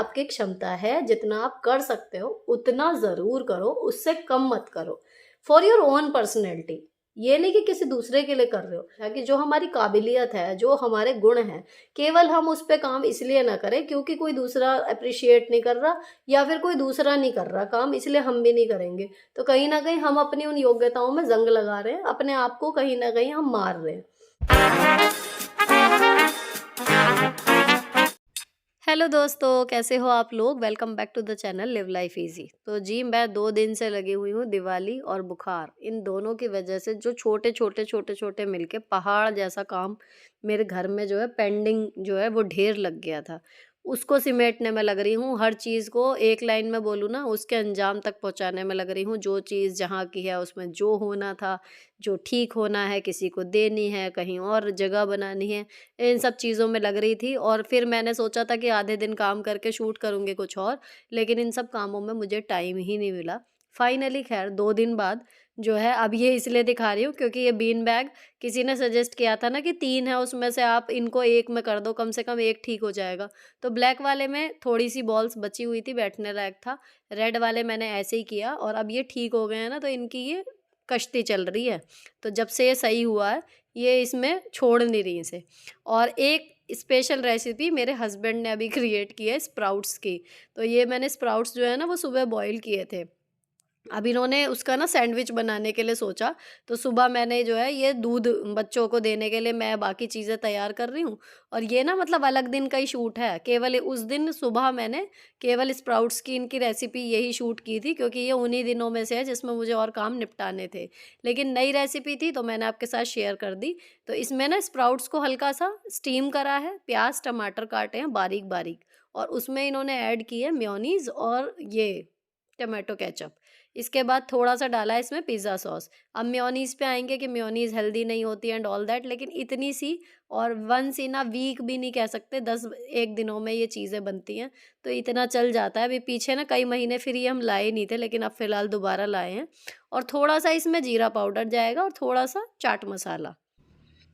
आपकी क्षमता है, जितना आप कर सकते हो उतना ज़रूर करो, उससे कम मत करो। फॉर योर ओन पर्सनैलिटी, ये नहीं कि किसी दूसरे के लिए कर रहे हो। ताकि जो हमारी काबिलियत है, जो हमारे गुण हैं, केवल हम उस पे काम इसलिए ना करें क्योंकि कोई दूसरा अप्रिशिएट नहीं कर रहा या फिर कोई दूसरा नहीं कर रहा काम, इसलिए हम भी नहीं करेंगे। तो कहीं न कहीं हम अपनी उन योग्यताओं में ज़ंग लगा रहे हैं, अपने आप को कहीं न कहीं हम मार रहे हैं। हेलो दोस्तों, कैसे हो आप लोग? Welcome back to the channel live life easy. तो जी, मैं 2 दिन से लगी हुई हूँ दिवाली और बुखार, इन दोनों की वजह से जो छोटे-छोटे मिलके पहाड़ जैसा काम मेरे घर में जो है पेंडिंग जो है वो ढेर लग गया था। उसको समेटने में लग रही हूँ, हर चीज़ को एक लाइन में बोलूँ ना उसके अंजाम तक पहुँचाने में लग रही हूँ। जो चीज़ जहाँ की है उसमें जो होना था, जो ठीक होना है, किसी को देनी है, कहीं और जगह बनानी है, इन सब चीज़ों में लग रही थी। और फिर मैंने सोचा था कि आधे दिन काम करके शूट करूँगी कुछ और, लेकिन इन सब कामों में मुझे टाइम ही नहीं मिला। फाइनली खैर 2 दिन बाद जो है, अब ये इसलिए दिखा रही हूँ क्योंकि ये बीन बैग किसी ने सजेस्ट किया था ना कि 3 है उसमें से आप इनको 1 में कर दो, कम से कम 1 ठीक हो जाएगा। तो ब्लैक वाले में थोड़ी-सी बॉल्स बची हुई थी, बैठने लायक था। रेड वाले मैंने ऐसे ही किया और अब ये ठीक हो गए हैं ना, तो इनकी ये कश्ती चल रही है। तो जब से ये सही हुआ है, ये इसमें छोड़ नहीं रही इसे। और एक स्पेशल रेसिपी मेरे हस्बैंड ने अभी क्रिएट की है स्प्राउट्स की। तो ये मैंने स्प्राउट्स जो है ना वो सुबह बॉयल किए थे। अब इन्होंने उसका ना सैंडविच बनाने के लिए सोचा, तो सुबह मैंने जो है ये दूध बच्चों को देने के लिए मैं बाकी चीज़ें तैयार कर रही हूँ। और ये ना मतलब अलग दिन का ही शूट है। केवल उस दिन सुबह मैंने केवल स्प्राउट्स की इनकी रेसिपी यही शूट की थी क्योंकि ये उन्हीं दिनों में से है जिसमें मुझे और काम निपटाने थे। लेकिन नई रेसिपी थी तो मैंने आपके साथ शेयर कर दी। तो इसमें ना स्प्राउट्स को हल्का-सा स्टीम करा है, प्याज़, टमाटर काटे हैं बारीक-बारीक और उसमें इन्होंने ऐड की है मेयोनीज़ और ये टोमेटो केचअप। इसके बाद थोड़ा-सा डाला है इसमें पिज़्ज़ा सॉस। अब मेयोनीज़ पे आएँगे कि मेयोनीज़ हेल्दी नहीं होती एंड ऑल दैट, लेकिन इतनी सी और वन्स इन अ वीक भी नहीं कह सकते, 10 1 दिनों में ये चीज़ें बनती हैं, तो इतना चल जाता है। अभी पीछे ना कई महीने फिर ये हम लाए नहीं थे, लेकिन अब फ़िलहाल दोबारा लाए हैं। और थोड़ा-सा इसमें जीरा पाउडर जाएगा और थोड़ा-सा चाट मसाला।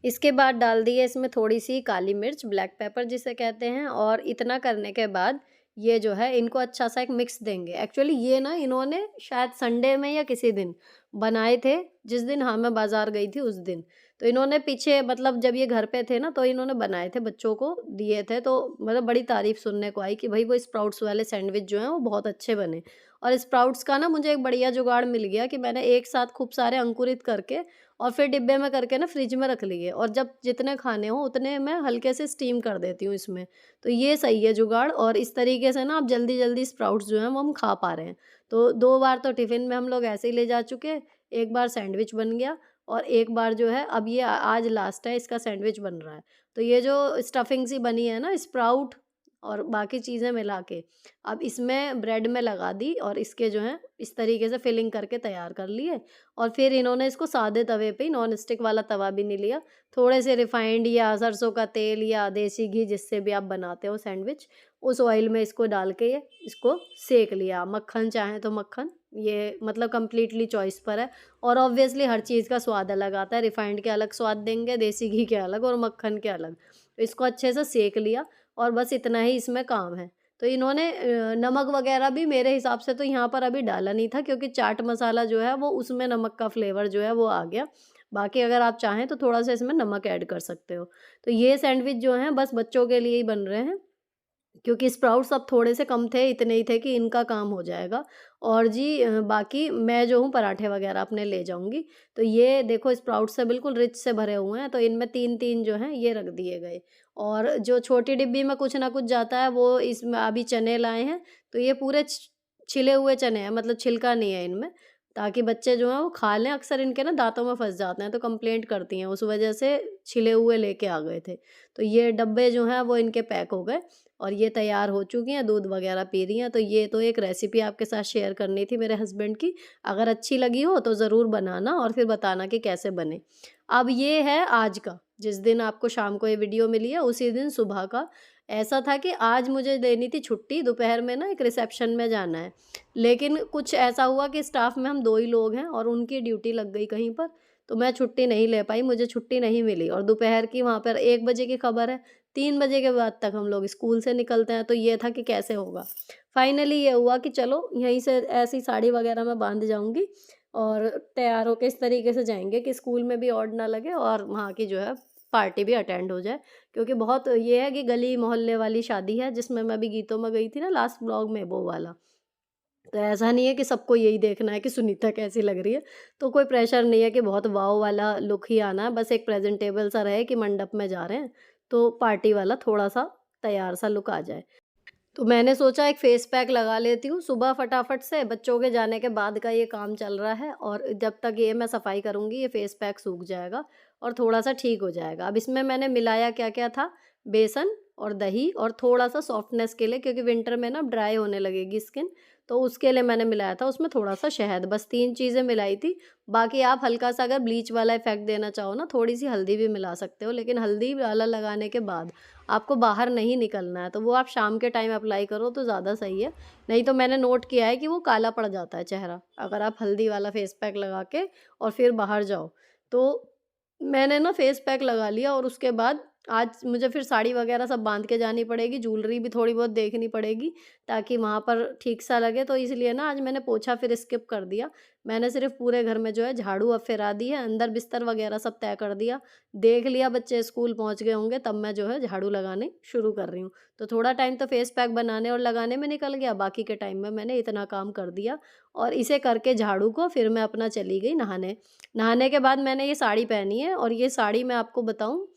इसके बाद डाल दी है इसमें थोड़ी-सी काली मिर्च, ब्लैक पेपर जिसे कहते हैं। और इतना करने के बाद ये जो है इनको अच्छा-सा एक मिक्स देंगे। एक्चुअली ये ना इन्होंने शायद संडे में या किसी दिन बनाए थे, जिस दिन हाँ, मैं बाज़ार गई थी उस दिन। तो इन्होंने पीछे मतलब जब ये घर पे थे ना तो इन्होंने बनाए थे, बच्चों को दिए थे, तो मतलब बड़ी तारीफ़ सुनने को आई कि भई वो स्प्राउट्स वाले सैंडविच जो हैं वो बहुत अच्छे बने। और स्प्राउट्स का ना मुझे एक बढ़िया जुगाड़ मिल गया कि मैंने एक साथ खूब सारे अंकुरित करके और फिर डिब्बे में करके ना फ्रिज में रख लिए, और जब जितने खाने हो उतने मैं हल्के से स्टीम कर देती हूँ इसमें। तो ये सही है जुगाड़, और इस तरीके से ना आप जल्दी-जल्दी स्प्राउट्स जो हैं वो हम खा पा रहे हैं। तो 2 बार तो टिफ़िन में हम लोग ऐसे ही ले जा चुके, एक बार सैंडविच बन गया और एक बार जो है अब ये आज लास्ट है, इसका सैंडविच बन रहा है। तो ये जो स्टफिंग सी बनी है ना स्प्राउट और बाकी चीज़ें मिला के, अब इसमें ब्रेड में लगा दी और इसके जो हैं इस तरीके से फिलिंग करके तैयार कर लिए। और फिर इन्होंने इसको सादे तवे पे ही, नॉन स्टिक वाला तवा भी नहीं लिया, थोड़े से रिफाइंड या सरसों का तेल या देसी घी जिससे भी आप बनाते हो सैंडविच, उस ऑयल में इसको डाल के ये इसको सेक लिया। मक्खन चाहें तो मक्खन, ये मतलब कंप्लीटली चॉइस पर है। और ऑब्वियसली हर चीज़ का स्वाद अलग आता है, रिफाइंड के अलग स्वाद देंगे, देसी घी के अलग और मक्खन के अलग। तो इसको अच्छे से सेक लिया और बस इतना ही इसमें काम है। तो इन्होंने नमक वग़ैरह भी मेरे हिसाब से तो यहाँ पर अभी डाला नहीं था क्योंकि चाट मसाला जो है वो उसमें नमक का फ्लेवर जो है वो आ गया। बाकी अगर आप चाहें तो थोड़ा-सा इसमें नमक ऐड कर सकते हो। तो ये सैंडविच जो हैं बस बच्चों के लिए ही बन रहे हैं। क्योंकि स्प्राउट्स अब थोड़े से कम थे, इतने ही थे कि इनका काम हो जाएगा। और जी बाकी मैं जो हूँ पराठे वग़ैरह अपने ले जाऊँगी। तो ये देखो स्प्राउट्स से बिल्कुल रिच से भरे हुए हैं, तो इनमें 3-3 जो हैं ये रख दिए गए। और जो छोटी डिब्बी में कुछ ना कुछ जाता है वो इसमें अभी चने लाए हैं, तो ये पूरे छिले हुए चने हैं, मतलब छिलका नहीं है इनमें, ताकि बच्चे जो हैं वो खा लें। अक्सर इनके ना दाँतों में फँस जाते हैं तो कंप्लेंट करती हैं, उस वज़ह से छिले हुए लेके आ गए थे। तो ये डब्बे जो हैं वो इनके पैक हो गए और ये तैयार हो चुकी हैं, दूध वगैरह पी रही हैं। तो ये तो एक रेसिपी आपके साथ शेयर करनी थी मेरे हस्बैंड की। अगर अच्छी लगी हो तो ज़रूर बनाना और फिर बताना कि कैसे बने। अब ये है आज का, जिस दिन आपको शाम को ये वीडियो मिली है उसी दिन सुबह का। ऐसा था कि आज मुझे लेनी थी छुट्टी, दोपहर में ना एक रिसेप्शन में जाना है। लेकिन कुछ ऐसा हुआ कि स्टाफ में हम 2 ही लोग हैं और उनकी ड्यूटी लग गई कहीं पर, तो मैं छुट्टी नहीं ले पाई, मुझे छुट्टी नहीं मिली और दोपहर की वहाँ पर 1 बजे की खबर है, 3 बजे के बाद तक हम लोग स्कूल से निकलते हैं, तो ये था कि कैसे होगा। फाइनली ये हुआ कि चलो यहीं से ऐसी साड़ी वगैरह मैं बाँध जाऊँगी और तैयार होके इस तरीके से जाएँगे कि स्कूल में भी ऑड ना लगे और वहाँ की जो है पार्टी भी अटेंड हो जाए। क्योंकि बहुत ये है कि गली मोहल्ले वाली शादी है, जिसमें मैं अभी गीतों में गई थी ना लास्ट व्लॉग में, वो वाला। तो ऐसा नहीं है कि सबको यही देखना है कि सुनीता कैसी लग रही है, तो कोई प्रेशर नहीं है कि बहुत वाव वाला लुक ही आना है, बस एक प्रेज़ेंटेबल सा रहे कि मंडप में जा रहे हैं, तो पार्टी वाला थोड़ा-सा तैयार सा लुक आ जाए। तो मैंने सोचा एक फेस पैक लगा लेती हूँ सुबह फटाफट से, बच्चों के जाने के बाद का ये काम चल रहा है और जब तक ये मैं सफाई करूँगी ये फेस पैक सूख जाएगा और थोड़ा-सा ठीक हो जाएगा। अब इसमें मैंने मिलाया क्या-क्या था, बेसन और दही और थोड़ा-सा सॉफ्टनेस के लिए, क्योंकि विंटर में ना ड्राई होने लगेगी स्किन, तो उसके लिए मैंने मिलाया था उसमें थोड़ा-सा शहद, बस 3 चीज़ें मिलाई थी। बाकी आप हल्का-सा अगर ब्लीच वाला इफ़ेक्ट देना चाहो ना, थोड़ी-सी हल्दी भी मिला सकते हो, लेकिन हल्दी वाला लगाने के बाद आपको बाहर नहीं निकलना है, तो वो आप शाम के टाइम अप्लाई करो तो ज़्यादा सही है। नहीं तो मैंने नोट किया है कि वो काला पड़ जाता है चेहरा, अगर आप हल्दी वाला फेस पैक लगा के और फिर बाहर जाओ। तो मैंने ना फेस पैक लगा लिया और उसके बाद आज मुझे फिर साड़ी वगैरह सब बाँध के जानी पड़ेगी, ज्वेलरी भी थोड़ी बहुत देखनी पड़ेगी, ताकि वहाँ पर ठीक-सा लगे। तो इसलिए ना आज मैंने पोछा फिर स्किप कर दिया। मैंने सिर्फ़ पूरे घर में जो है झाड़ू अब फिरा दी है, अंदर बिस्तर वगैरह सब तय कर दिया। देख लिया बच्चे स्कूल पहुँच गए होंगे, तब मैं जो है झाड़ू लगाने शुरू कर रही हूँ। तो थोड़ा टाइम तो फेस पैक बनाने और लगाने में निकल गया, बाकी के टाइम में मैंने इतना काम कर दिया और इसे करके झाड़ू को फिर मैं अपना चली गई नहाने। नहाने के बाद मैंने ये साड़ी पहनी है और ये साड़ी मैं आपको बताऊँ,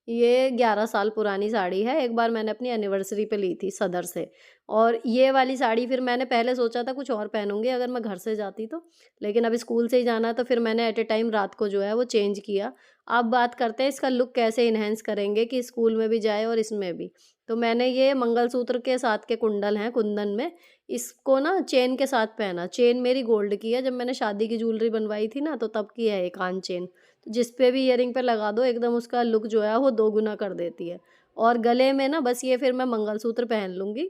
ये 11 साल पुरानी साड़ी है। एक बार मैंने अपनी एनिवर्सरी पे ली थी सदर से और ये वाली साड़ी फिर मैंने पहले सोचा था कुछ और पहनूँगी अगर मैं घर से जाती तो, लेकिन अब स्कूल से ही जाना है तो फिर मैंने एट अ टाइम रात को जो है वो चेंज किया। अब बात करते हैं इसका लुक कैसे एनहांस करेंगे कि स्कूल में भी जाए और इसमें भी। तो मैंने ये मंगलसूत्र के साथ के कुंडल हैं कुंदन में, इसको ना चेन के साथ पहना। चेन मेरी गोल्ड की है, जब मैंने शादी की ज्वेलरी बनवाई थी ना तो तब की है ये कान चेन। तो जिस पे भी ईयरिंग पे लगा दो एकदम उसका लुक जो है वो दोगुना कर देती है। और गले में ना बस ये फिर मैं मंगलसूत्र पहन लूँगी।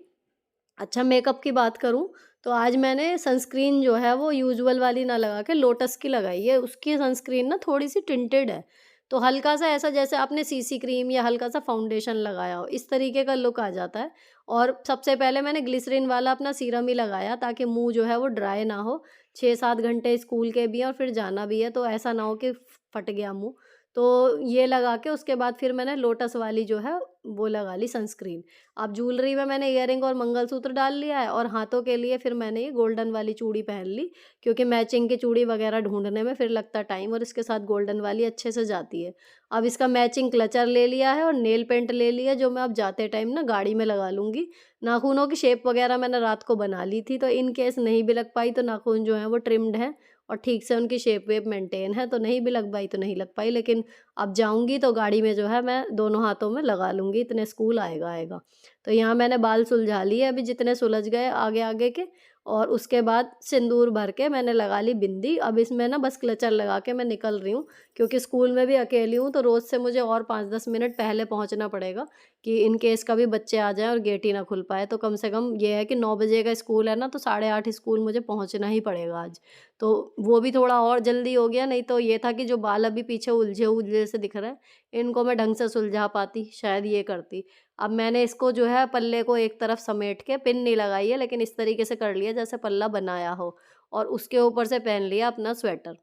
अच्छा, मेकअप की बात करूँ तो आज मैंने सनस्क्रीन जो है वो यूजुअल वाली ना लगा के लोटस की लगाई है। उसकी सनस्क्रीन ना थोड़ी-सी टिंटेड है, तो हल्का-सा ऐसा जैसे आपने सीसी क्रीम या हल्का-सा फाउंडेशन लगाया हो, इस तरीके का लुक आ जाता है। और सबसे पहले मैंने ग्लिसरीन वाला अपना सीरम ही लगाया ताकि मुँह जो है वो ड्राई ना हो। 6-7 घंटे स्कूल के भी हैं और फिर जाना भी है, तो ऐसा ना हो कि फट गया मुँह। तो ये लगा के उसके बाद फिर मैंने लोटस वाली जो है वो लगा ली सनस्क्रीन। अब ज्वेलरी में मैंने इयररिंग और मंगलसूत्र डाल लिया है और हाथों के लिए फिर मैंने ये गोल्डन वाली चूड़ी पहन ली, क्योंकि मैचिंग की चूड़ी वगैरह ढूँढने में फिर लगता टाइम और इसके साथ गोल्डन वाली अच्छे से जाती है। अब इसका मैचिंग क्लचर ले लिया है और नेल पेंट ले लिया, जो मैं अब जाते टाइम ना गाड़ी में लगा लूँगी। नाखूनों की शेप वगैरह मैंने रात को बना ली थी, तो इन केस नहीं भी लग पाई तो नाखून जो हैं वो ट्रिम्ड हैं और ठीक से उनकी शेप वेप मेंटेन है, तो नहीं भी लग पाई तो नहीं लग पाई, लेकिन अब जाऊँगी तो गाड़ी में जो है मैं दोनों हाथों में लगा लूँगी, इतने स्कूल आएगा। तो यहाँ मैंने बाल सुलझा लिए अभी जितने सुलझ गए आगे-आगे के, और उसके बाद सिंदूर भर के मैंने लगा ली बिंदी। अब इसमें ना बस क्लचर लगा के मैं निकल रही हूँ, क्योंकि स्कूल में भी अकेली हूँ तो रोज़ से मुझे और 5-10 मिनट पहले पहुँचना पड़ेगा कि इन केस कभी बच्चे आ जाएँ और गेट ही ना खुल पाए। तो कम से कम ये है कि 9 बजे का स्कूल है ना, तो 8:30 स्कूल मुझे पहुँचना ही पड़ेगा आज। तो वो भी थोड़ा और जल्दी हो गया, नहीं तो ये था कि जो बाल अभी पीछे उलझे-उलझे से दिख रहे हैं, इनको मैं ढंग से सुलझा पाती, शायद ये करती। अब मैंने इसको जो है पल्ले को एक तरफ समेट के, पिन नहीं लगाई है लेकिन इस तरीके से कर लिया जैसे पल्ला बनाया हो, और उसके ऊपर से पहन लिया अपना स्वेटर।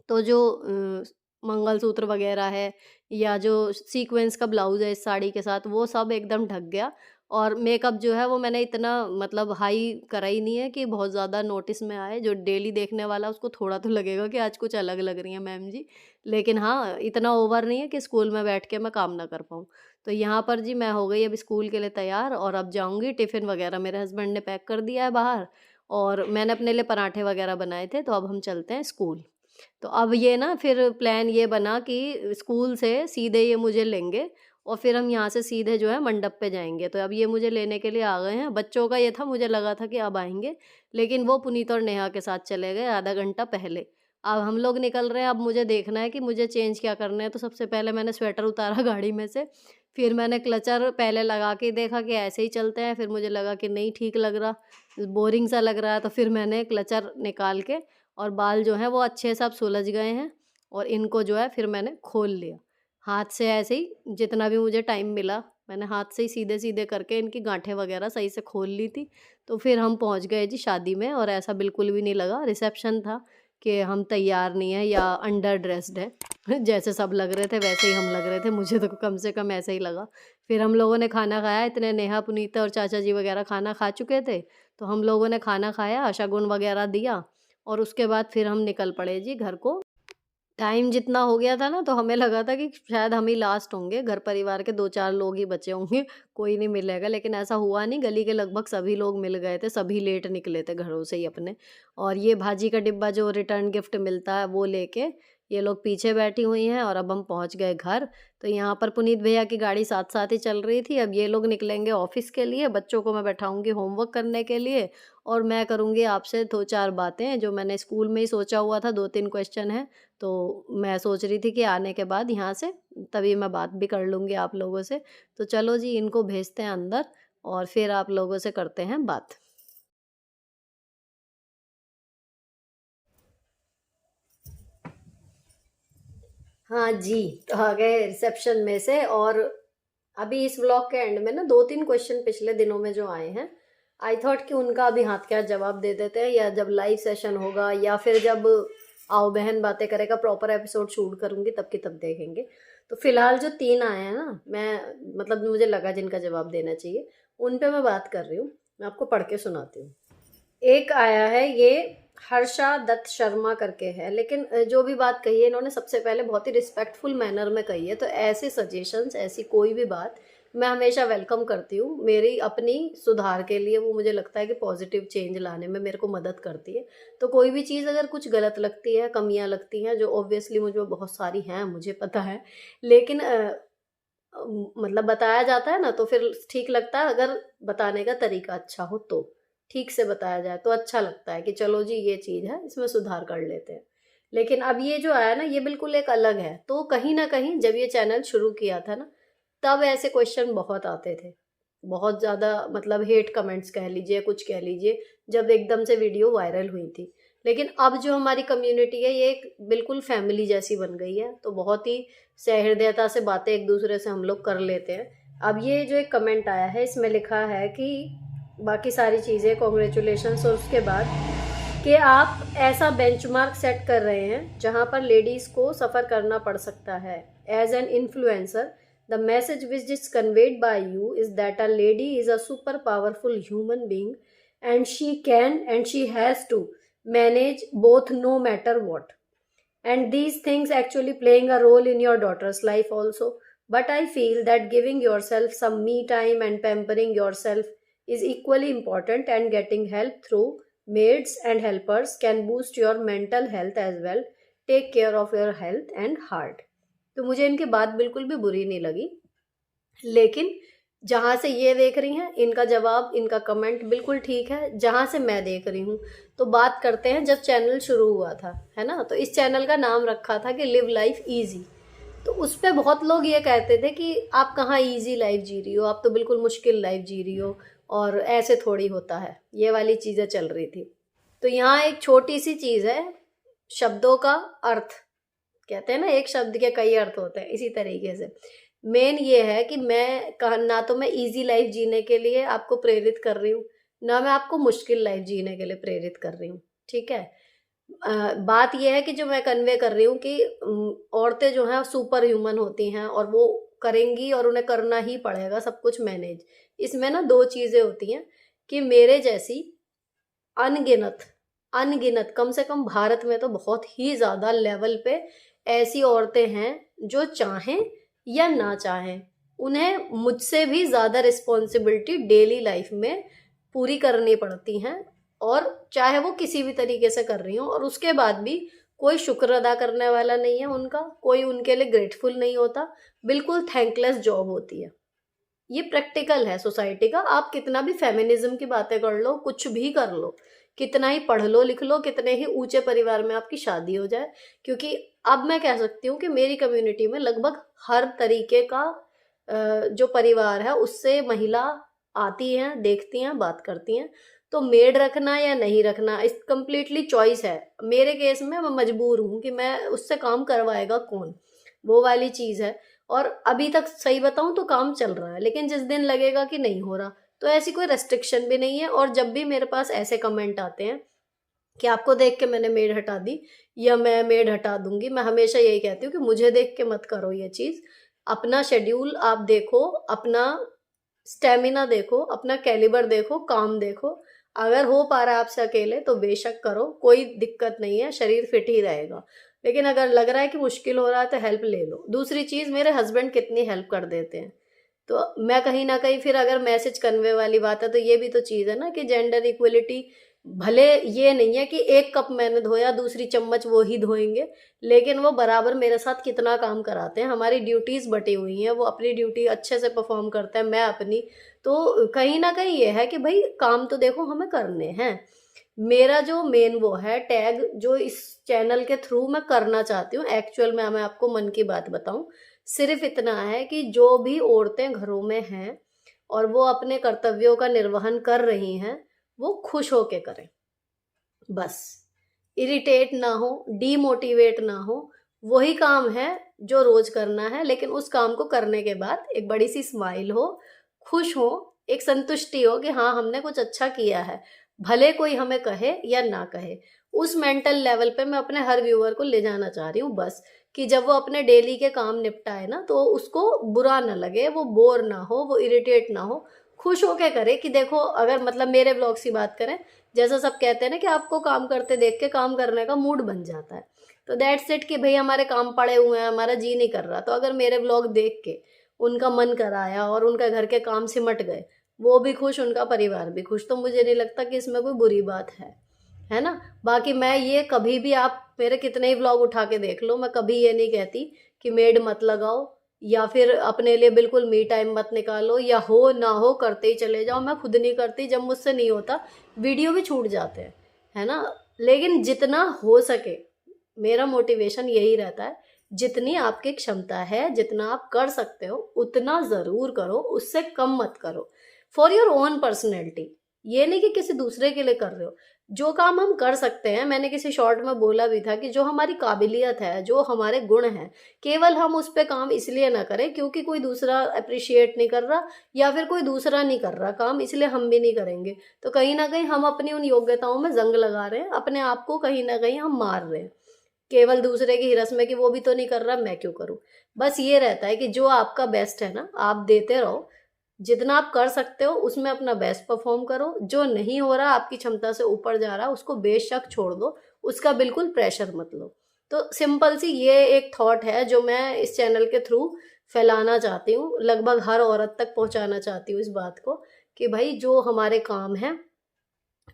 तो जो मंगलसूत्र वगैरह है या जो सीक्वेंस का ब्लाउज़ है इस साड़ी के साथ, वो सब एकदम ढक गया। और मेकअप जो है वो मैंने इतना मतलब हाई करा ही नहीं है कि बहुत ज़्यादा नोटिस में आए। जो डेली देखने वाला उसको थोड़ा तो लगेगा कि आज कुछ अलग लग रही हैं मैम जी। लेकिन हाँ, इतना ओवर नहीं है कि स्कूल में बैठ के मैं काम ना कर पाऊँ। तो यहाँ पर जी मैं हो गई अब स्कूल के लिए तैयार और अब जाऊँगी। टिफ़िन वगैरह मेरे हस्बैंड ने पैक कर दिया है बाहर, और मैंने अपने लिए पराठे वगैरह बनाए थे, तो अब हम चलते हैं स्कूल। तो अब ये ना फिर प्लान ये बना कि स्कूल से सीधे ये मुझे लेंगे और फिर हम यहाँ से सीधे जो है मंडप पे जाएँगे। तो अब ये मुझे लेने के लिए आ गए हैं। बच्चों का ये था, मुझे लगा था कि अब आएँगे, लेकिन वो पुनीत और नेहा के साथ चले गए आधा घंटा पहले। अब हम लोग निकल रहे हैं, अब मुझे देखना है कि मुझे चेंज क्या करना है। तो सबसे पहले मैंने स्वेटर उतारा गाड़ी में से, फिर मैंने क्लचर पहले लगा के देखा कि ऐसे ही चलते हैं, फिर मुझे लगा कि नहीं ठीक लग रहा, बोरिंग सा लग रहा है, तो फिर मैंने क्लचर निकाल के, और बाल जो हैं वो अच्छे से अब सुलझ गए हैं और इनको जो है फिर मैंने खोल लिया। हाथ से ऐसे ही जितना भी मुझे टाइम मिला, मैंने हाथ से ही सीधे-सीधे करके इनकी गाँठें वगैरह सही से खोल ली थी। तो फिर हम पहुँच गए जी शादी में, और ऐसा बिल्कुल भी नहीं लगा रिसेप्शन था कि हम तैयार नहीं हैं या अंडर ड्रेस्ड हैं। जैसे सब लग रहे थे वैसे ही हम लग रहे थे, मुझे तो कम से कम ऐसा ही लगा। फिर हम लोगों ने खाना खाया, इतने नेहा, पुनीता और चाचा जी वगैरह खाना खा चुके थे, तो हम लोगों ने खाना खाया, शगुन वगैरह दिया, और उसके बाद फिर हम निकल पड़े जी घर को। टाइम जितना हो गया था ना, तो हमें लगा था कि शायद हम ही लास्ट होंगे, घर परिवार के 2-4 लोग ही बचे होंगे, कोई नहीं मिलेगा, लेकिन ऐसा हुआ नहीं। गली के लगभग सभी लोग मिल गए थे, सभी लेट निकले थे घरों से ही अपने। और ये भाजी का डिब्बा जो रिटर्न गिफ्ट मिलता है वो लेके ये लोग पीछे बैठी हुई हैं, और अब हम पहुंच गए घर। तो यहाँ पर पुनीत भैया की गाड़ी साथ-साथ ही चल रही थी। अब ये लोग निकलेंगे ऑफिस के लिए, बच्चों को मैं बैठाऊँगी होमवर्क करने के लिए, और मैं करूँगी आपसे 2-4 बातें जो मैंने स्कूल में ही सोचा हुआ था। 2-3 क्वेश्चन हैं, तो मैं सोच रही थी कि आने के बाद यहाँ से तभी मैं बात भी कर लूँगी आप लोगों से। तो चलो जी, इनको भेजते हैं अंदर और फिर आप लोगों से करते हैं बात। हाँ जी, तो आ गए रिसेप्शन में से। और अभी इस व्लॉग के एंड में ना 2-3 क्वेश्चन पिछले दिनों में जो आए हैं, आई थॉट कि उनका अभी हाथ क्या जवाब दे देते हैं, या जब लाइव सेशन होगा या फिर जब आओ बहन बातें करेगा प्रॉपर एपिसोड शूट करूंगी तब की तब देखेंगे। तो फिलहाल जो 3 आए हैं ना, मैं मतलब मुझे लगा जिनका जवाब देना चाहिए, उन पे मैं बात कर रही हूँ। मैं आपको पढ़ के सुनाती हूँ। एक आया है, ये हर्षा दत्त शर्मा करके है, लेकिन जो भी बात कही है इन्होंने सबसे पहले बहुत ही रिस्पेक्टफुल मैनर में कही है। तो ऐसे सजेशंस, ऐसी कोई भी बात मैं हमेशा वेलकम करती हूँ। मेरी अपनी सुधार के लिए वो मुझे लगता है कि पॉजिटिव चेंज लाने में मेरे को मदद करती है। तो कोई भी चीज़ अगर कुछ गलत लगती है, कमियां लगती हैं, जो ऑब्वियसली मुझे बहुत सारी हैं, मुझे पता है, लेकिन मतलब बताया जाता है ना, तो फिर ठीक लगता है। अगर बताने का तरीका अच्छा हो तो ठीक से बताया जाए तो अच्छा लगता है कि चलो जी ये चीज़ है, इसमें सुधार कर लेते हैं। लेकिन अब ये जो आया ना, ये बिल्कुल एक अलग है। तो कहीं ना कहीं जब ये चैनल शुरू किया था ना, तब ऐसे क्वेश्चन बहुत आते थे, बहुत ज़्यादा, मतलब हेट कमेंट्स कह लीजिए, कुछ कह लीजिए, जब एकदम से वीडियो वायरल हुई थी। लेकिन अब जो हमारी कम्युनिटी है, ये एक बिल्कुल फैमिली जैसी बन गई है, तो बहुत ही सहृदयता से बातें एक दूसरे से हम लोग कर लेते हैं। अब ये जो एक कमेंट आया है, इसमें लिखा है कि बाकी सारी चीज़ें कॉन्ग्रेचुलेशंस, और उसके बाद कि आप ऐसा बेंचमार्क सेट कर रहे हैं जहां पर लेडीज़ को सफ़र करना पड़ सकता है। As an influencer, the message which is conveyed by you is that a lady is a super powerful human being, and she can and she has to manage both no matter what, and these things actually playing a role in your daughter's life also. But I feel that giving yourself some me time and pampering yourself is equally important, and getting help through maids and helpers can boost your mental health as well. Take care of your health and heart. तो मुझे इनकी बात बिल्कुल भी बुरी नहीं लगी, लेकिन जहां से ये देख रही हैं, इनका जवाब, इनका कमेंट बिल्कुल ठीक है जहां से मैं देख रही हूँ। तो बात करते हैं जब चैनल शुरू हुआ था, है ना, तो इस चैनल का नाम रखा था कि लिव लाइफ इजी। तो उस पे बहुत लोग ये कहते थे कि आप कहाँ इजी लाइफ जी रही हो, आप तो बिल्कुल मुश्किल लाइफ जी रही हो, और ऐसे थोड़ी होता है, ये वाली चीज़ें चल रही थी। तो यहाँ एक छोटी सी चीज़ है, शब्दों का अर्थ, कहते हैं ना एक शब्द के कई अर्थ होते हैं, इसी तरीके से मेन ये है कि ना तो मैं इजी लाइफ जीने के लिए आपको प्रेरित कर रही हूँ, ना मैं आपको मुश्किल लाइफ जीने के लिए प्रेरित कर रही हूँ। ठीक है। बात यह है कि जो मैं कन्वे कर रही हूँ कि औरतें जो हैं सुपर ह्यूमन होती हैं, और वो करेंगी, और उन्हें करना ही पड़ेगा सब कुछ मैनेज। इसमें ना दो चीजें होती हैं कि मेरे जैसी अनगिनत अनगिनत, कम से कम भारत में तो बहुत ही ज्यादा लेवल पे ऐसी औरतें हैं जो चाहें या ना चाहें, उन्हें मुझसे भी ज्यादा रिस्पॉन्सिबिलिटी डेली लाइफ में पूरी करनी पड़ती हैं, और चाहे वो किसी भी तरीके से कर रही हो, और उसके बाद भी कोई शुक्र अदा करने वाला नहीं है उनका, कोई उनके लिए ग्रेटफुल नहीं होता। बिल्कुल थैंकलेस जॉब होती है। ये प्रैक्टिकल है सोसाइटी का। आप कितना भी फेमिनिज्म की बातें कर लो, कुछ भी कर लो, कितना ही पढ़ लो लिख लो, कितने ही ऊंचे परिवार में आपकी शादी हो जाए, क्योंकि अब मैं कह सकती हूँ कि मेरी कम्युनिटी में लगभग हर तरीके का जो परिवार है उससे महिला आती हैं, देखती हैं, बात करती हैं। तो मेड रखना या नहीं रखना इस कम्प्लीटली चॉइस है। मेरे केस में मैं मजबूर हूँ कि मैं उससे काम करवाएगा कौन, वो वाली चीज़ है। और अभी तक सही बताऊं तो काम चल रहा है, लेकिन जिस दिन लगेगा कि नहीं हो रहा तो ऐसी कोई रेस्ट्रिक्शन भी नहीं है। और जब भी मेरे पास ऐसे कमेंट आते हैं कि आपको देख के मैंने मेड हटा दी या मैं मेड हटा दूंगी, मैं हमेशा यही कहती हूँ कि मुझे देख के मत करो ये चीज। अपना शेड्यूल आप देखो, अपना स्टेमिना देखो, अपना कैलिबर देखो, काम देखो। अगर हो पा रहा है आपसे अकेले तो बेशक करो, कोई दिक्कत नहीं है, शरीर फिट ही रहेगा। लेकिन अगर लग रहा है कि मुश्किल हो रहा है तो हेल्प ले लो। दूसरी चीज, मेरे हस्बैंड कितनी हेल्प कर देते हैं। तो मैं कहीं ना कहीं फिर अगर मैसेज कन्वे वाली बात है तो ये भी तो चीज है ना कि जेंडर इक्वलिटी, भले ये नहीं है कि एक कप मैंने धोया दूसरी चम्मच वो ही धोएंगे, लेकिन वो बराबर मेरे साथ कितना काम कराते हैं। हमारी ड्यूटीज बटी हुई हैं, वो अपनी ड्यूटी अच्छे से परफॉर्म करते हैं, मैं अपनी। तो कहीं ना कहीं ये है कि भाई काम तो देखो हमें करने हैं। मेरा जो मेन वो है टैग जो इस चैनल के थ्रू मैं करना चाहती हूँ एक्चुअल में, मैं आपको मन की बात बताऊं, सिर्फ इतना है कि जो भी औरतें घरों में हैं और वो अपने कर्तव्यों का निर्वहन कर रही हैं, वो खुश होके करें बस। इरिटेट ना हो, डीमोटिवेट ना हो। वही काम है जो रोज करना है, लेकिन उस काम को करने के बाद एक बड़ी सी स्माइल हो, खुश हो, एक संतुष्टि हो कि हाँ हमने कुछ अच्छा किया है, भले कोई हमें कहे या ना कहे। उस मेंटल लेवल पे मैं अपने हर व्यूअर को ले जाना चाह रही हूँ बस, कि जब वो अपने डेली के काम निपटाए ना तो उसको बुरा ना लगे, वो बोर ना हो, वो इरिटेट ना हो, खुश होके करे कि देखो, अगर मतलब मेरे ब्लॉग्स की बात करें, जैसा सब कहते हैं ना कि आपको काम करते देख के काम करने का मूड बन जाता है, तो दैट्स इट कि भाई हमारे काम पड़े हुए हैं, हमारा जी नहीं कर रहा, तो अगर मेरे ब्लॉग देख के उनका मन कराया और उनका घर के काम सिमट गए, वो भी खुश, उनका परिवार भी खुश, तो मुझे नहीं लगता कि इसमें कोई बुरी बात है ना। बाकी मैं ये कभी भी, आप मेरे कितने ही व्लॉग उठा के देख लो, मैं कभी ये नहीं कहती कि मेड मत लगाओ या फिर अपने लिए बिल्कुल मी टाइम मत निकालो, या हो ना हो करते ही चले जाओ। मैं खुद नहीं करती, जब मुझसे नहीं होता वीडियो भी छूट जाते हैं, है ना। लेकिन जितना हो सके मेरा मोटिवेशन यही रहता है, जितनी आपकी क्षमता है, जितना आप कर सकते हो उतना ज़रूर करो, उससे कम मत करो। फॉर योर ओन पर्सनैलिटी, ये नहीं कि किसी दूसरे के लिए कर रहे हो। जो काम हम कर सकते हैं, मैंने किसी शॉर्ट में बोला भी था कि जो हमारी काबिलियत है, जो हमारे गुण हैं, केवल हम उस पर काम इसलिए ना करें क्योंकि कोई दूसरा अप्रिशिएट नहीं कर रहा या फिर कोई दूसरा नहीं कर रहा काम, इसलिए हम भी नहीं करेंगे। तो कहीं ना कहीं हम अपनी उन योग्यताओं में जंग लगा रहे हैं, अपने आप को कहीं ना कहीं हम मार रहे हैं, केवल दूसरे की हिरस में कि वो भी तो नहीं कर रहा, मैं क्यों करूं। बस ये रहता है कि जो आपका बेस्ट है ना, आप देते रहो, जितना आप कर सकते हो उसमें अपना बेस्ट परफॉर्म करो। जो नहीं हो रहा, आपकी क्षमता से ऊपर जा रहा, उसको बेशक छोड़ दो, उसका बिल्कुल प्रेशर मत लो। तो सिंपल सी ये एक थॉट है जो मैं इस चैनल के थ्रू फैलाना चाहती हूँ, लगभग हर औरत तक पहुंचाना चाहती हूँ इस बात को, कि भाई जो हमारे काम है,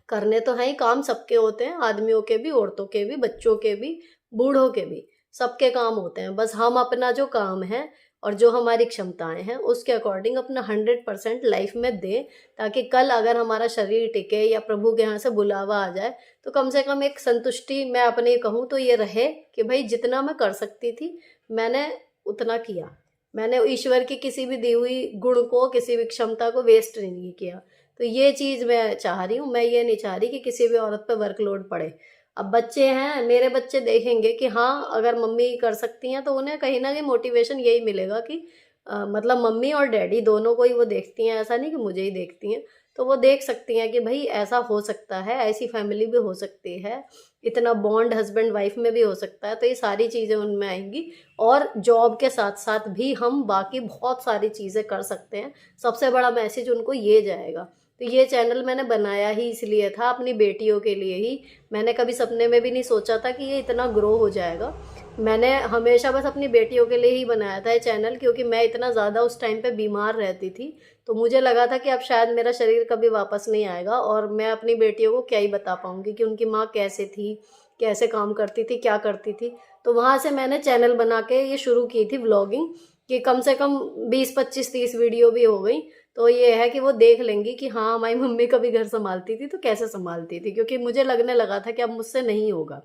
करने तो है ही, काम सबके होते हैं, आदमियों के भी, औरतों के भी, बच्चों के भी, बूढ़ों के भी, सबके काम होते हैं। बस हम अपना जो काम है और जो हमारी क्षमताएं हैं उसके अकॉर्डिंग अपना 100% लाइफ में दें, ताकि कल अगर हमारा शरीर टिके या प्रभु के यहाँ से बुलावा आ जाए तो कम से कम एक संतुष्टि, मैं अपने कहूँ तो ये रहे कि भाई जितना मैं कर सकती थी मैंने उतना किया। मैंने ईश्वर की किसी भी दी हुई गुण को, किसी भी क्षमता को वेस्ट नहीं किया। तो ये चीज़ मैं चाह रही हूँ। मैं ये नहीं चाह रही कि किसी भी औरत पे वर्कलोड पड़े। अब बच्चे हैं, मेरे बच्चे देखेंगे कि हाँ अगर मम्मी कर सकती हैं, तो उन्हें कहीं ना कहीं मोटिवेशन यही मिलेगा कि मतलब मम्मी और डैडी दोनों को ही वो देखती हैं, ऐसा नहीं कि मुझे ही देखती हैं। तो वो देख सकती हैं कि भाई ऐसा हो सकता है, ऐसी फैमिली भी हो सकती है, इतना बॉन्ड हस्बैंड वाइफ में भी हो सकता है। तो ये सारी चीज़ें उनमें आएंगी, और जॉब के साथ साथ भी हम बाकी बहुत सारी चीज़ें कर सकते हैं। सबसे बड़ा मैसेज उनको ये जाएगा। तो ये चैनल मैंने बनाया ही इसलिए था, अपनी बेटियों के लिए ही। मैंने कभी सपने में भी नहीं सोचा था कि ये इतना ग्रो हो जाएगा। मैंने हमेशा बस अपनी बेटियों के लिए ही बनाया था ये चैनल, क्योंकि मैं इतना ज़्यादा उस टाइम पे बीमार रहती थी, तो मुझे लगा था कि अब शायद मेरा शरीर कभी वापस नहीं आएगा और मैं अपनी बेटियों को क्या ही बता पाऊँगी कि उनकी माँ कैसे थी, कैसे काम करती थी, क्या करती थी। तो वहाँ से मैंने चैनल बना के ये शुरू की थी व्लॉगिंग, कि कम से कम 20, 25, 30 वीडियो भी हो गई। तो ये है कि वो देख लेंगी कि हाँ हमारी मम्मी कभी घर संभालती थी तो कैसे संभालती थी, क्योंकि मुझे लगने लगा था कि अब मुझसे नहीं होगा।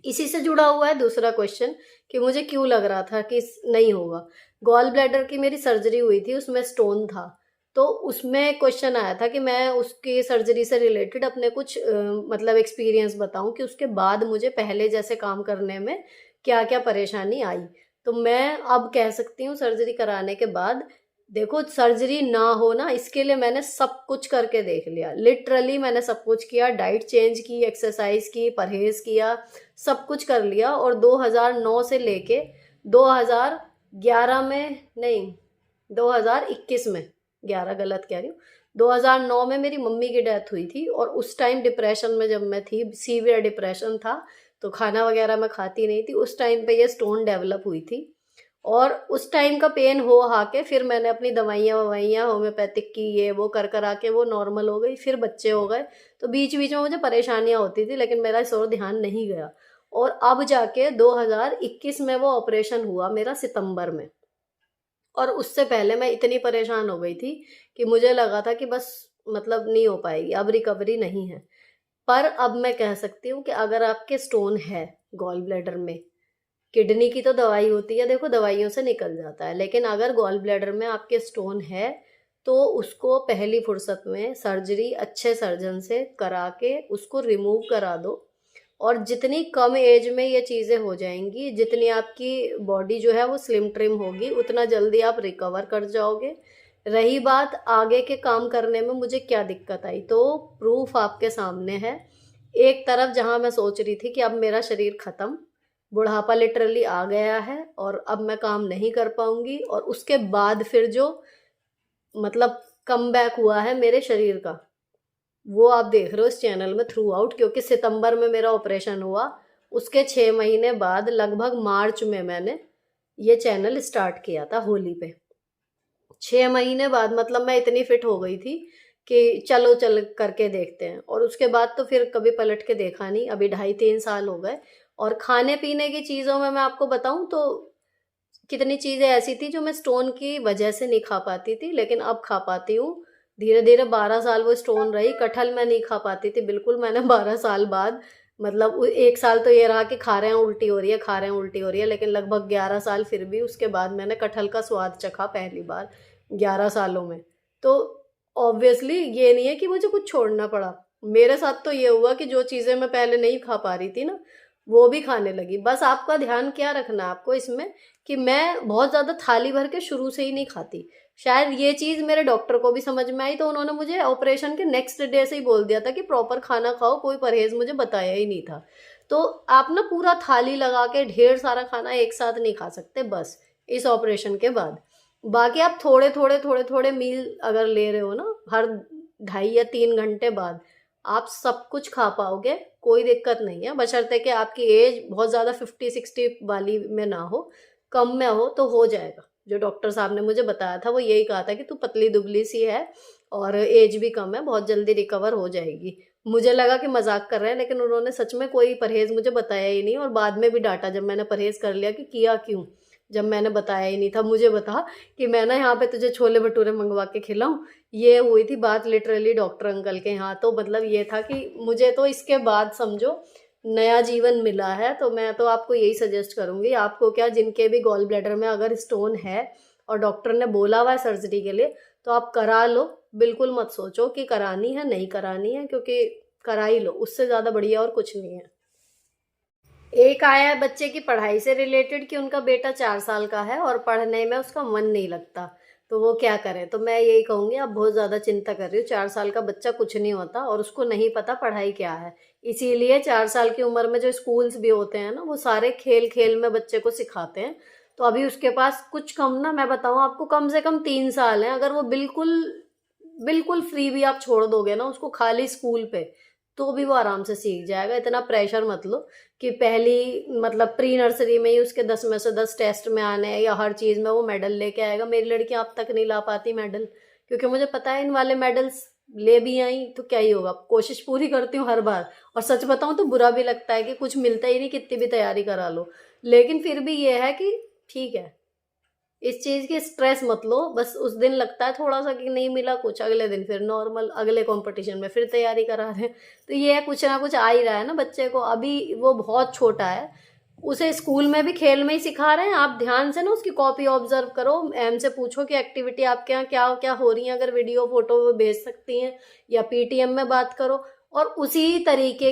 इसी से जुड़ा हुआ है दूसरा क्वेश्चन, कि मुझे क्यों लग रहा था कि नहीं होगा। गॉल ब्लैडर की मेरी सर्जरी हुई थी, उसमें स्टोन था। तो उसमें क्वेश्चन आया था कि मैं उसकी सर्जरी से रिलेटेड अपने कुछ मतलब एक्सपीरियंस बताऊं कि उसके बाद मुझे पहले जैसे काम करने में क्या क्या परेशानी आई। तो मैं अब कह सकती हूँ सर्जरी कराने के बाद, देखो सर्जरी ना हो ना, इसके लिए मैंने सब कुछ करके देख लिया, लिटरली मैंने सब कुछ किया, डाइट चेंज की, एक्सरसाइज की, परहेज किया, सब कुछ कर लिया। और 2009 से लेके 2011 में नहीं, 2021 में, 11 गलत कह रही हूँ, 2009 में मेरी मम्मी की डेथ हुई थी। और उस टाइम डिप्रेशन में जब मैं थी, सीवियर डिप्रेशन था, तो खाना वगैरह मैं खाती नहीं थी। उस टाइम पे ये स्टोन डेवलप हुई थी, और उस टाइम का पेन हो हा के फिर मैंने अपनी दवाइयाँ ववाइयाँ होम्योपैथिक की, ये वो कर आके वो नॉर्मल हो गई, फिर बच्चे हो गए। तो बीच बीच में मुझे परेशानियाँ होती थी, लेकिन मेरा इस ओर ध्यान नहीं गया। और अब जाके 2021 में वो ऑपरेशन हुआ मेरा, सितंबर में। और उससे पहले मैं इतनी परेशान हो गई थी कि मुझे लगा था कि बस मतलब नहीं हो पाएगी, अब रिकवरी नहीं है। पर अब मैं कह सकती हूँ कि अगर आपके स्टोन है गॉल ब्लैडर में, किडनी की तो दवाई होती है, देखो दवाइयों से निकल जाता है, लेकिन अगर गॉल ब्लैडर में आपके स्टोन है तो उसको पहली फुर्सत में सर्जरी अच्छे सर्जन से करा के उसको रिमूव करा दो। और जितनी कम एज में ये चीज़ें हो जाएंगी, जितनी आपकी बॉडी जो है वो स्लिम ट्रिम होगी, उतना जल्दी आप रिकवर कर जाओगे। रही बात आगे के काम करने में मुझे क्या दिक्कत आई, तो प्रूफ आपके सामने है। एक तरफ जहाँ मैं सोच रही थी कि अब मेरा शरीर ख़त्म, बुढ़ापा लिटरली आ गया है और अब मैं काम नहीं कर पाऊंगी, और उसके बाद फिर जो मतलब कम बैक हुआ है मेरे शरीर का, वो आप देख रहे हो इस चैनल में थ्रू आउट। क्योंकि सितंबर में मेरा ऑपरेशन हुआ, उसके 6 महीने बाद लगभग मार्च में मैंने ये चैनल स्टार्ट किया था, होली पे। 6 महीने बाद मतलब मैं इतनी फिट हो गई थी कि चलो चल करके देखते हैं। और उसके बाद तो फिर कभी पलट के देखा नहीं, अभी 2.5-3 साल हो गए। और खाने पीने की चीज़ों में मैं आपको बताऊं तो कितनी चीज़ें ऐसी थी जो मैं स्टोन की वजह से नहीं खा पाती थी, लेकिन अब खा पाती हूँ। धीरे धीरे 12 साल वो स्टोन रही। कटहल मैं नहीं खा पाती थी बिल्कुल, मैंने 12 साल बाद मतलब 1 साल तो ये रहा कि खा रहे हैं उल्टी हो रही है, खा रहे हैं उल्टी हो रही है, लेकिन लगभग 11 साल फिर भी उसके बाद मैंने कटहल का स्वाद चखा पहली बार 11 सालों में। तो ऑब्वियसली ये नहीं है कि मुझे कुछ छोड़ना पड़ा, मेरे साथ तो ये हुआ कि जो चीज़ें मैं पहले नहीं खा पा रही थी ना, वो भी खाने लगी। बस आपका ध्यान क्या रखना है आपको इसमें, कि मैं बहुत ज़्यादा थाली भर के शुरू से ही नहीं खाती। शायद ये चीज़ मेरे डॉक्टर को भी समझ में आई, तो उन्होंने मुझे ऑपरेशन के नेक्स्ट डे से ही बोल दिया था कि प्रॉपर खाना खाओ, कोई परहेज मुझे बताया ही नहीं था। तो आप ना पूरा थाली लगा के ढेर सारा खाना एक साथ नहीं खा सकते बस इस ऑपरेशन के बाद। बाकी आप थोड़े थोड़े थोड़े थोड़े मील अगर ले रहे हो ना, हर 2.5 या 3 घंटे बाद आप सब कुछ खा पाओगे, कोई दिक्कत नहीं है, बशर्ते कि आपकी एज बहुत ज़्यादा 50-60 वाली में ना हो, कम में हो तो हो जाएगा। जो डॉक्टर साहब ने मुझे बताया था वो यही कहा था कि तू पतली दुबली सी है और एज भी कम है, बहुत जल्दी रिकवर हो जाएगी। मुझे लगा कि मजाक कर रहे हैं, लेकिन उन्होंने सच में कोई परहेज मुझे बताया ही नहीं, और बाद में भी डांटा जब मैंने परहेज कर लिया कि किया क्यों, जब मैंने बताया ही नहीं था। मुझे बता कि मैं ना यहाँ पे तुझे छोले भटूरे मंगवा के खिलाऊं, ये हुई थी बात लिटरली डॉक्टर अंकल के यहाँ। तो मतलब ये था कि मुझे तो इसके बाद समझो नया जीवन मिला है। तो मैं तो आपको यही सजेस्ट करूंगी, आपको क्या, जिनके भी गॉल ब्लैडर में अगर स्टोन है और डॉक्टर ने बोला हुआ है सर्जरी के लिए, तो आप करा लो। बिल्कुल मत सोचो कि करानी है नहीं करानी है, क्योंकि करा ही लो, उससे ज़्यादा बढ़िया और कुछ नहीं है। एक आया है बच्चे की पढ़ाई से रिलेटेड कि उनका बेटा 4 साल का है और पढ़ने में उसका मन नहीं लगता, तो वो क्या करें। तो मैं यही कहूंगी, आप बहुत ज़्यादा चिंता कर रही हो, 4 साल का बच्चा कुछ नहीं होता और उसको नहीं पता पढ़ाई क्या है। इसीलिए 4 साल की उम्र में जो स्कूल्स भी होते हैं ना, वो सारे खेल खेल में बच्चे को सिखाते हैं। तो अभी उसके पास कुछ कम ना, मैं बताऊं आपको, कम से कम 3 साल हैं। अगर वो बिल्कुल बिल्कुल फ्री भी आप छोड़ दोगे ना उसको, खाली स्कूल पे, तो भी वो आराम से सीख जाएगा। इतना प्रेशर मत लो कि पहली मतलब प्री नर्सरी में ही उसके 10 में से 10 टेस्ट में आने हैं या हर चीज़ में वो मेडल लेके आएगा। मेरी लड़कियां अब तक नहीं ला पाती मेडल, क्योंकि मुझे पता है इन वाले मेडल्स ले भी आई तो क्या ही होगा। कोशिश पूरी करती हूँ हर बार, और सच बताऊं तो बुरा भी लगता है कि कुछ मिलता ही नहीं, कितनी भी तैयारी करा लो। लेकिन फिर भी ये है कि ठीक है, इस चीज की स्ट्रेस मत लो। बस उस दिन लगता है थोड़ा सा कि नहीं मिला कुछ, अगले दिन फिर नॉर्मल, अगले कंपटीशन में फिर तैयारी करा रहे हैं। तो ये है, कुछ ना कुछ आ ही रहा है ना बच्चे को। अभी वो बहुत छोटा है, उसे स्कूल में भी खेल में ही सिखा रहे हैं। आप ध्यान से ना उसकी कॉपी ऑब्जर्व करो, मैम से पूछो कि एक्टिविटी आपके यहाँ क्या क्या हो रही है, अगर वीडियो फोटो वो भेज सकती हैं, या पीटीएम में बात करो। और उसी तरीके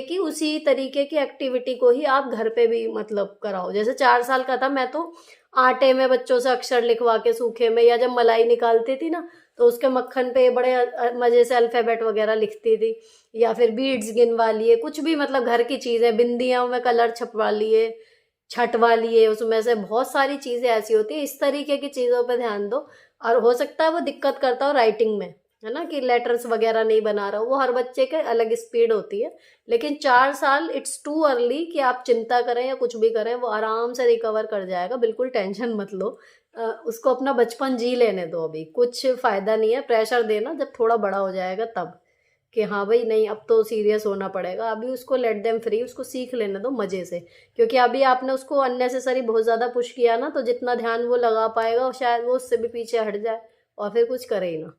की एक्टिविटी को ही आप घर पे भी मतलब कराओ। जैसे 4 साल का था, मैं तो आटे में बच्चों से अक्षर लिखवा के सूखे में, या जब मलाई निकालती थी ना तो उसके मक्खन पे बड़े मजे से अल्फाबेट वगैरह लिखती थी, या फिर बीड्स गिनवा लिए, कुछ भी मतलब घर की चीजें, बिंदियों में कलर छपवा लिए, छटवा लिए, उसमें से बहुत सारी चीजें ऐसी होती है। इस तरीके की चीजों पे ध्यान दो। और हो सकता है वो दिक्कत करता हो राइटिंग में, है ना, कि लेटर्स वगैरह नहीं बना रहा हो, वो हर बच्चे के अलग स्पीड होती है। लेकिन 4 साल इट्स टू अर्ली कि आप चिंता करें या कुछ भी करें, वो आराम से रिकवर कर जाएगा, बिल्कुल टेंशन मत लो। उसको अपना बचपन जी लेने दो, अभी कुछ फायदा नहीं है प्रेशर देना, जब थोड़ा बड़ा हो जाएगा तब, कि हाँ भाई नहीं अब तो सीरियस होना पड़ेगा। अभी उसको लेट देम फ्री, उसको सीख लेने दो मजे से, क्योंकि अभी आपने उसको अननेसेसरी बहुत ज्यादा पुश किया ना, तो जितना ध्यान वो लगा पाएगा शायद वो उससे भी पीछे हट जाए और फिर कुछ करे ही ना।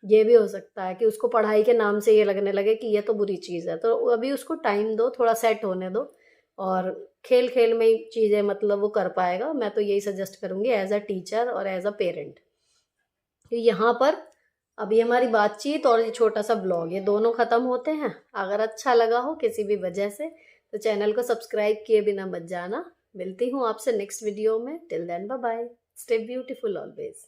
ये भी हो सकता है कि उसको पढ़ाई के नाम से ये लगने लगे कि ये तो बुरी चीज़ है। तो अभी उसको टाइम दो, थोड़ा सेट होने दो, और खेल खेल में ही चीज़ें मतलब वो कर पाएगा। मैं तो यही सजेस्ट करूंगी एज अ टीचर और एज अ पेरेंट। तो यहाँ पर अभी हमारी बातचीत और ये छोटा सा ब्लॉग, ये दोनों खत्म होते हैं। अगर अच्छा लगा हो किसी भी वजह से तो चैनल को सब्सक्राइब किए बिना मत जाना। मिलती हूँ आपसे नेक्स्ट वीडियो में। Till then bye bye, stay beautiful always.